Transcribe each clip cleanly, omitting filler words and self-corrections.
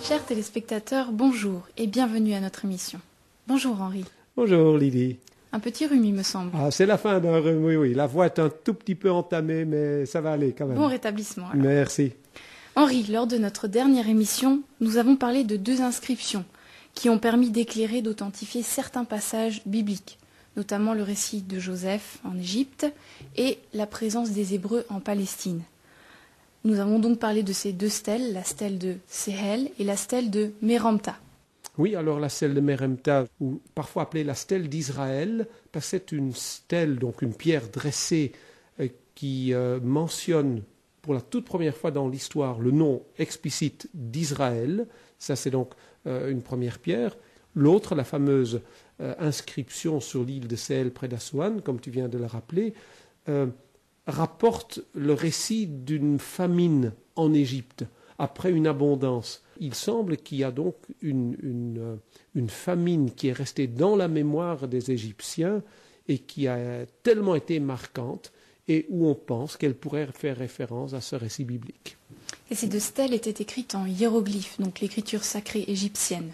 Chers téléspectateurs, bonjour et bienvenue à notre émission. Bonjour Henri. Bonjour Lydie. Un petit rhume, il me semble. Ah, c'est la fin d'un rhume, oui. La voix est un tout petit peu entamée, mais ça va aller quand même. Bon rétablissement. Alors. Merci. Henri, lors de notre dernière émission, nous avons parlé de 2 inscriptions qui ont permis d'éclairer, d'authentifier certains passages bibliques, notamment le récit de Joseph en Égypte et la présence des Hébreux en Palestine. Nous avons donc parlé de ces 2 stèles, la stèle de Sehel et la stèle de Méramta. Oui, alors la stèle de Méramta, ou parfois appelée la stèle d'Israël, parce que c'est une stèle, donc une pierre dressée, qui mentionne pour la toute première fois dans l'histoire le nom explicite d'Israël. Ça, c'est donc une première pierre. L'autre, la fameuse inscription sur l'île de Sehel près d'Assouan, comme tu viens de le rappeler, rapporte le récit d'une famine en Égypte, après une abondance. Il semble qu'il y a donc une famine qui est restée dans la mémoire des Égyptiens et qui a tellement été marquante et où on pense qu'elle pourrait faire référence à ce récit biblique. Et ces 2 stèles étaient écrites en hiéroglyphes, donc l'écriture sacrée égyptienne.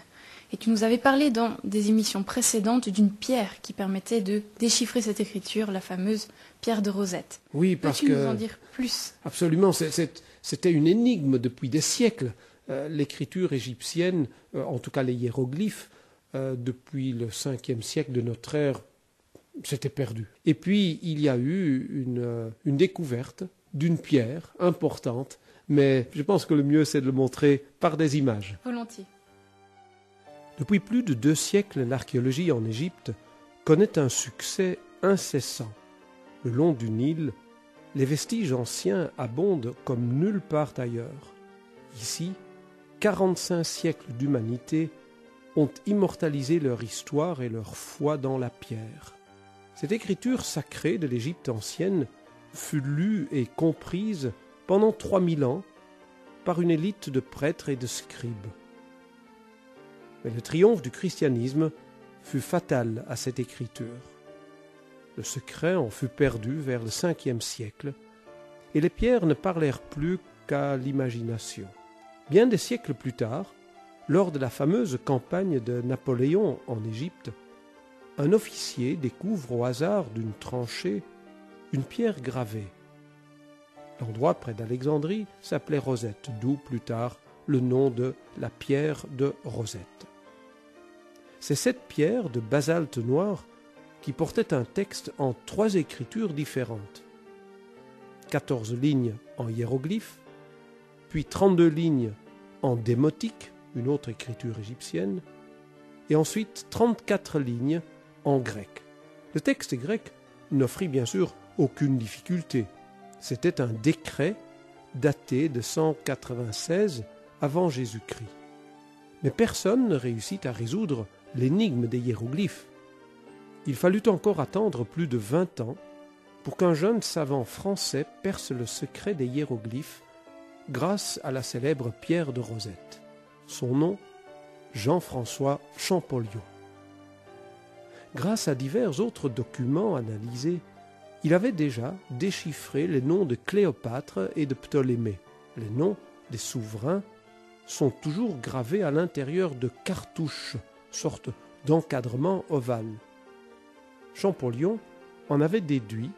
Et tu nous avais parlé dans des émissions précédentes d'une pierre qui permettait de déchiffrer cette écriture, la fameuse pierre de Rosette. Oui, parce que... Peux-tu nous en dire plus ? Absolument, c'était une énigme depuis des siècles. L'écriture égyptienne, en tout cas les hiéroglyphes, depuis le 5e siècle de notre ère, s'était perdu. Et puis, il y a eu une découverte d'une pierre importante, mais je pense que le mieux, c'est de le montrer par des images. Volontiers. Depuis plus de 2 siècles, l'archéologie en Égypte connaît un succès incessant. Le long du Nil, les vestiges anciens abondent comme nulle part ailleurs. Ici, 45 siècles d'humanité ont immortalisé leur histoire et leur foi dans la pierre. Cette écriture sacrée de l'Égypte ancienne fut lue et comprise pendant 3000 ans par une élite de prêtres et de scribes. Mais le triomphe du christianisme fut fatal à cette écriture. Le secret en fut perdu vers le 5e siècle, et les pierres ne parlèrent plus qu'à l'imagination. Bien des siècles plus tard, lors de la fameuse campagne de Napoléon en Égypte, un officier découvre au hasard d'une tranchée une pierre gravée. L'endroit près d'Alexandrie s'appelait Rosette, d'où plus tard le nom de la pierre de Rosette. C'est cette pierre de basalte noir qui portait un texte en 3 écritures différentes. 14 lignes en hiéroglyphes, puis 32 lignes en démotique, une autre écriture égyptienne, et ensuite 34 lignes en grec. Le texte grec n'offrit bien sûr aucune difficulté. C'était un décret daté de 196 avant Jésus-Christ. Mais personne ne réussit à résoudre l'énigme des hiéroglyphes. Il fallut encore attendre plus de 20 ans pour qu'un jeune savant français perce le secret des hiéroglyphes grâce à la célèbre pierre de Rosette. Son nom, Jean-François Champollion. Grâce à divers autres documents analysés, il avait déjà déchiffré les noms de Cléopâtre et de Ptolémée. Les noms des souverains sont toujours gravés à l'intérieur de cartouches, sorte d'encadrement ovale. Champollion en avait déduit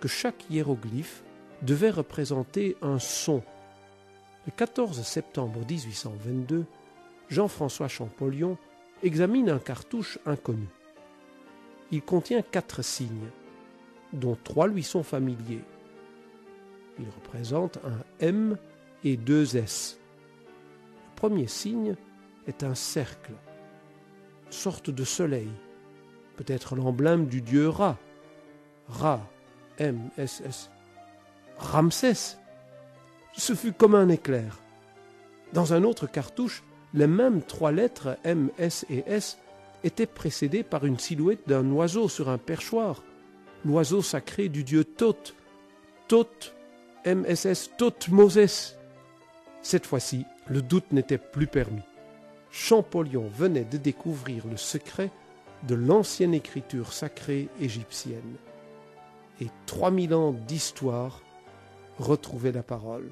que chaque hiéroglyphe devait représenter un son. Le 14 septembre 1822, Jean-François Champollion examine un cartouche inconnu. Il contient 4 signes, dont 3 lui sont familiers. Il représente un M et 2 S. Le premier signe est un cercle, une sorte de soleil, peut-être l'emblème du dieu Ra. Ra, M-S-S. Ramsès. Ce fut comme un éclair. Dans un autre cartouche, les mêmes 3 lettres M, S et S étaient précédées par une silhouette d'un oiseau sur un perchoir, l'oiseau sacré du dieu Thoth. Thoth, M-S-S, Thothmoses. Cette fois-ci, le doute n'était plus permis. Champollion venait de découvrir le secret de l'ancienne écriture sacrée égyptienne. Et 3000 ans d'histoire retrouvaient la parole.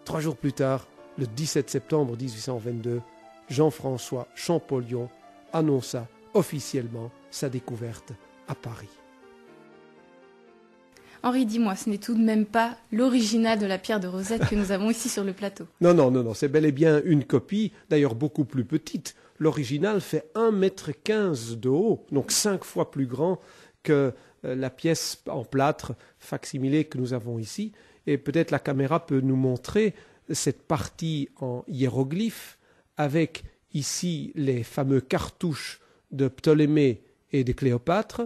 3 jours plus tard, le 17 septembre 1822, Jean-François Champollion annonça officiellement sa découverte à Paris. Henri, dis-moi, ce n'est tout de même pas l'original de la pierre de Rosette que nous avons ici sur le plateau. Non, c'est bel et bien une copie, d'ailleurs beaucoup plus petite. L'original fait 1,15 m de haut, donc 5 fois plus grand que la pièce en plâtre facsimilée que nous avons ici. Et peut-être la caméra peut nous montrer cette partie en hiéroglyphe avec ici les fameux cartouches de Ptolémée et de Cléopâtre,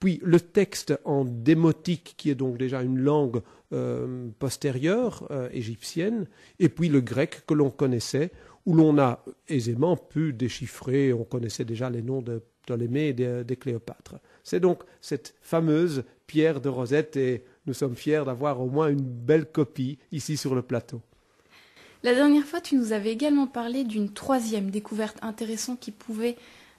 puis le texte en démotique qui est donc déjà une langue postérieure égyptienne, et puis le grec que l'on connaissait, où l'on a aisément pu déchiffrer, on connaissait déjà les noms de Ptolémée et de Cléopâtre. C'est donc cette fameuse pierre de Rosette et nous sommes fiers d'avoir au moins une belle copie ici sur le plateau. La dernière fois, tu nous avais également parlé d'une troisième découverte intéressante qui pouvait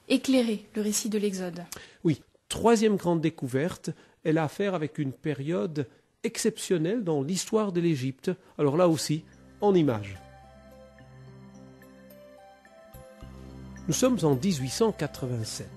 éclairer le récit de l'Exode. Oui, troisième grande découverte, elle a affaire avec une période exceptionnelle dans l'histoire de l'Égypte. Alors là aussi, en images. Nous sommes en 1887.